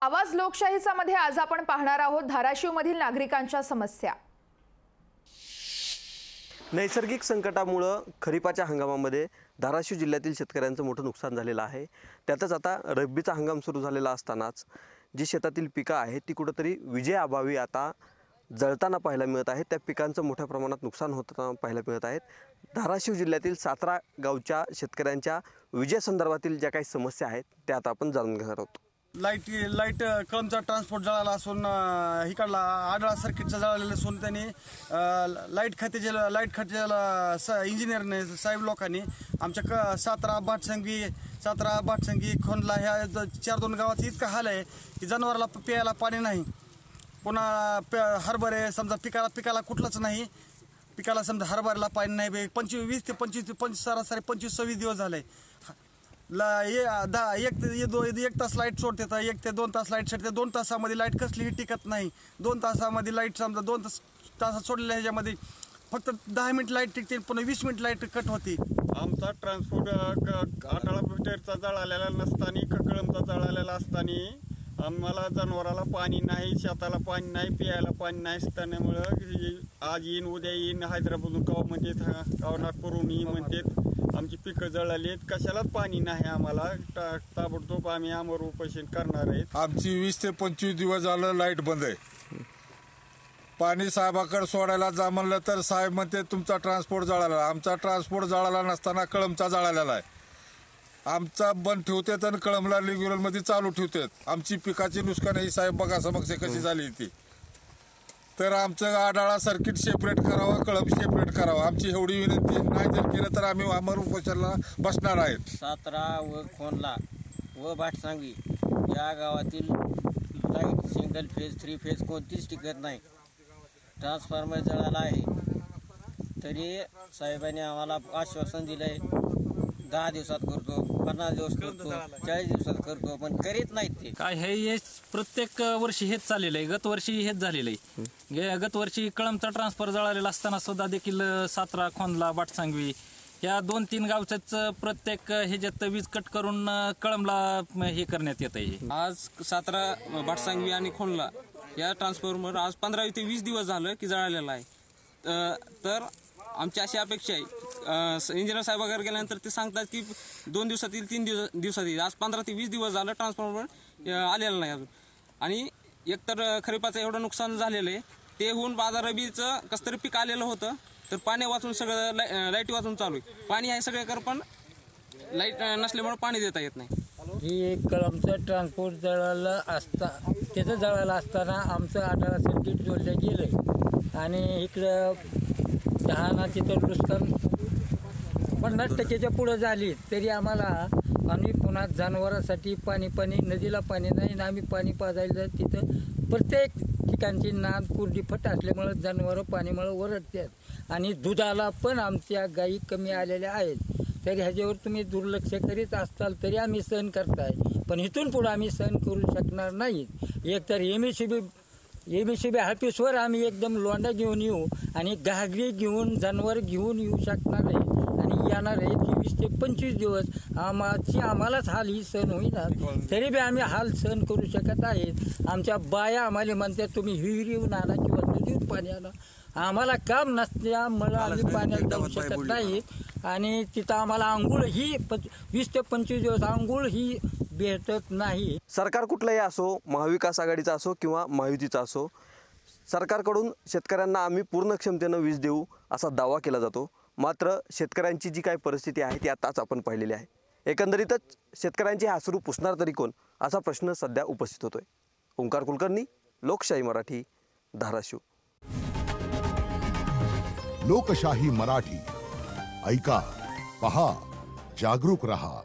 आवाज लोकशाहीचा मध्ये आज आपण पाहणार आहोत धाराशिवमधील नागरिकांच्या समस्या। नैसर्गिक संकटामुळे खरीपाच्या हंगामामध्ये धाराशिव जिल्ह्यातील शेतकऱ्यांचं मोठं नुकसान झालेलं आहे। त्यातच आता रब्बीचा हंगाम सुरू झालेला असतानाच जी शेतातील पिकं आहेत ती कुठेतरी विजेअभावी आता जळताना पाहायला मिळत आहेत। त्या पिकांचं मोठ्या प्रमाणात नुकसान होताना पाहायला मिळत आहेत। धाराशिव जिल्ह्यातील 17 गावच्या शेतकऱ्यांच्या विजेसंदर्भातील ज्या काही समस्या आहेत त्या आता आपण जाणून घेणार आहोत। लाईट कळमचा ट्रान्सपोर्ट जळाला असून इकडला आडळा सर्किटचा जळालेला असून त्यांनी लाईट खात्याच्या इंजिनियरने साहेब लोकांनी आमच्या सातारा भाटसंगी खोंडला ह्या 4-2 गावाचा इतका हाल आहे की जनावराला प्यायला पाणी नाही। पुन्हा हरभरे समजा पिकाला कुठलंच नाही, पिकाला समजा हरभऱ्याला पाणी नाही। 20 ते 25 सरासरी 25-26 दिवस झाले। एक तास लाईट सोडते, 1 ते 2 तास लाईट सोडते। 2 तासामध्ये लाईट कसलीही टिकत नाही। 2 तासामध्ये लाईट समजा 2 तासात सोडलेल्या ह्याच्यामध्ये फक्त 10 मिनिट लाईट टिकते, पुन्हा 20 मिनिट लाईट कट होती। आमचा ट्रान्सपोर्ट आटाळा पेटरचा जळालेला नसताना कळमचा जळालेला असताना आम्हाला जनावराला पाणी नाही, शेताला पाणी नाही, प्यायला पाणी नाही असतानामुळं आज येईन उद्या येईन हैदराबादून कवा म्हणतात कवा नागपूरहून येईन म्हणतात। आमची पिकं जळालीत, कशालाच पाणी नाही आम्हाला। ताबडतोब आम्ही आमर उपोषण करणार आहेत। आमची 20 ते 25 दिवस झालं लाईट बंद आहे। पाणी साहेबाकडे सोडायला जा म्हणलं तर साहेब म्हणते तुमचा ट्रान्सपोर्ट जळाला। आमचा ट्रान्सपोर्ट जळाला नसताना कळमचा जळालेला आहे। आमचा बंद ठेवतात आणि कळमला रेग्युलरमध्ये चालू ठेवतात। आमची पिकाची नुकसान ही साहेब बघा समक्ष कशी झाली ती। तर आमचं आडाळा सर्किट सेपरेट करावं, कळम सेपरेट करावं, आमची एवढी विनंती। नाही जर केलं तर आम्ही अमर उपोषणाला बसणार आहेत। सातारा व खोंडला व भाटसंगी या गावातील लाईट सिंगल फेज 3 फेज कोणतीच टिकत नाही। ट्रान्सफॉर्मर जळाला आहे तरी साहेबांनी आम्हाला आश्वासन दिलंय 10 दिवसात करतो, 50 दिवस करतो, 40 दिवसात करतो, पण करीत नाहीत ते काय। हे प्रत्येक वर्षी हेच चाललेलं आहे। गत वर्षी हेच झालेलं आहे। गत वर्षी कळमचा ट्रान्सफर जळालेला असताना सुद्धा देखील सातारा खोंडला भाटसंगी या 2-3 गावच्याच प्रत्येक ह्याच्यात वीज कट करून कळमला हे करण्यात येत आहे। आज सातारा भाटसंगी आणि खोंडला या ट्रान्सफॉर्मर आज 15 ते 20 दिवस झालं की जळालेला आहे। तर आमची अशी अपेक्षा आहे, इंजिनियर साहेबाकडे गेल्यानंतर ते सांगतात की 2 दिवसात येईल, 3 दिवसात येईल। आज 15 ते 20 दिवस झालं ट्रान्सफॉर्मर आलेलं नाही अजून। आणि एकतर खरीपाचं एवढं नुकसान झालेलं आहे, ते होऊन बाजार रबीचं कसं तरी पीक आलेलं होतं, तर पाणी वाचून सगळं लाईट वाचून चालू आहे। पाणी आहे सगळीकडे पण लाईट नसल्यामुळे पाणी देता येत नाही। ही कळमचं ट्रान्सपोर्ट जळालं त्याचं जळालं असताना आमचं आटाळा सर्किट जोडलं गेलं आणि इकडं दहानाची तर नुकसान 50%च्या पुढं झाली तरी आम्ही पुन्हा जनावरांसाठी पाणी नदीला पाणी नाही आणि आम्ही पाणी पाजायला तिथं प्रत्येक ठिकाणची नाद कुरडी फट असल्यामुळं जनावरं पाणीमुळं ओरडतात आणि दुधाला पण आमच्या गायी कमी आलेल्या आहेत। तर ह्याच्यावर तुम्ही दुर्लक्ष करीत असताल तरी आम्ही सहन करताय, पण इथून पुढं आम्ही सहन करू शकणार नाही। एक तर एमएससीबी ऑफिसवर आम्ही एकदम लोंढा घेऊन येऊ आणि घागरी घेऊन जनावर घेऊन येऊ शकणार आहे आणि येणार आहे 20 ते 25 दिवस आम्हालाच हाल ही सहन होईना, तरी बी आम्ही हाल सहन करू शकत आहेत। आमच्या बाया आम्हाला म्हणतात तुम्ही विहिरीहून आणा किंवा नदीहून पाणी आणा, आम्हाला काम नसल्यामुळं आम्ही पाण्यात जाऊ शकत नाही आणि तिथं आम्हाला आंघोळ ही 20 ते 25 दिवस आंघोळ ही भेटत नाही। सरकार कुठलंही असो, महाविकास आघाडीचा असो किंवा महायुतीचा असो, सरकारकडून शेतकऱ्यांना आम्ही पूर्ण क्षमतेनं वीज देऊ असा दावा केला जातो। मात्र शेतकऱ्यांची जी काही परिस्थिती आहे ती आताच आपण पाहिलेली आहे। एकंदरीतच शेतकऱ्यांचे हासरू पुसणार तरी कोण असा प्रश्न सध्या उपस्थित होतोय। ओंकार कुलकर्णी, लोकशाही मराठी, धाराशिव। लोकशाही मराठी ऐका, पहा, जागरूक रहा।